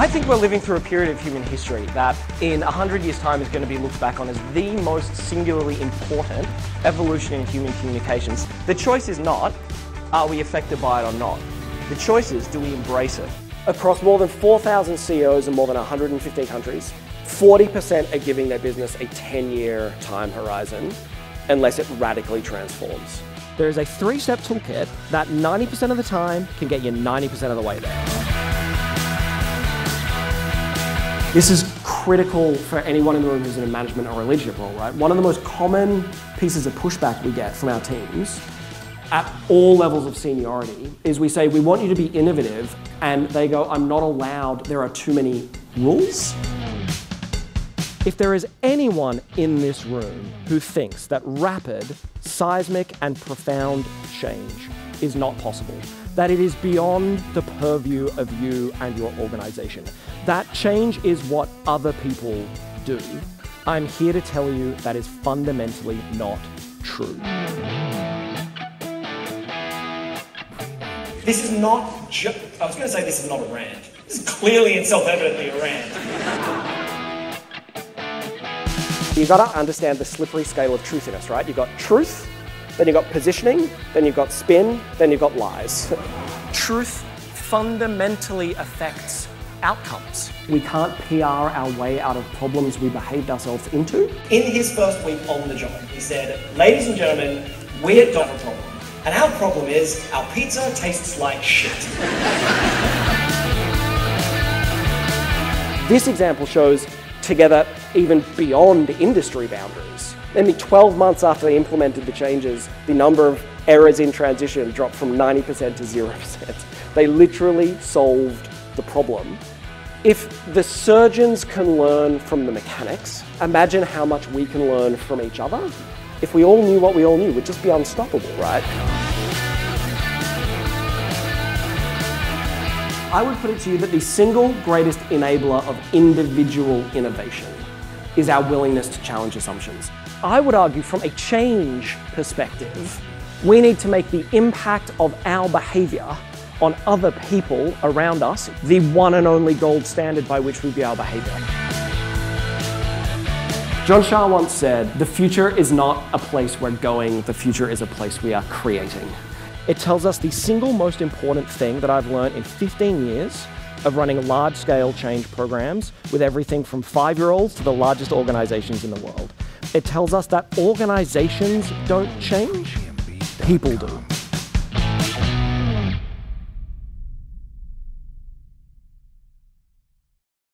I think we're living through a period of human history that in 100 years' time is going to be looked back on as the most singularly important evolution in human communications. The choice is not, are we affected by it or not? The choice is, do we embrace it? Across more than 4,000 CEOs in more than 115 countries, 40% are giving their business a 10-year time horizon unless it radically transforms. There is a 3-step toolkit that 90% of the time can get you 90% of the way there. This is critical for anyone in the room who's in a management or a leadership role, right? One of the most common pieces of pushback we get from our teams at all levels of seniority is we say, we want you to be innovative, and they go, I'm not allowed, there are too many rules. If there is anyone in this room who thinks that rapid, seismic, and profound change is not possible, that it is beyond the purview of you and your organization, that change is what other people do, I'm here to tell you that is fundamentally not true. This is not just, I was going to say this is not a rant. This is clearly and self-evidently a rant. You've got to understand the slippery scale of truthiness, right? You've got truth, then you've got positioning, then you've got spin, then you've got lies. Truth fundamentally affects outcomes. We can't PR our way out of problems we behaved ourselves into. In his first week on the job, he said, ladies and gentlemen, we at Dot have a problem. And our problem is, our pizza tastes like shit. This example shows together even beyond industry boundaries. Only 12 months after they implemented the changes, the number of errors in transition dropped from 90% to 0%. They literally solved the problem. If the surgeons can learn from the mechanics, imagine how much we can learn from each other. If we all knew what we all knew, we'd just be unstoppable, right? I would put it to you that the single greatest enabler of individual innovation is our willingness to challenge assumptions. I would argue from a change perspective, we need to make the impact of our behavior on other people around us the one and only gold standard by which we view our behavior. John Shah once said, the future is not a place we're going, the future is a place we are creating. It tells us the single most important thing that I've learned in 15 years of running large-scale change programs with everything from 5-year-olds to the largest organizations in the world. It tells us that organizations don't change, people do.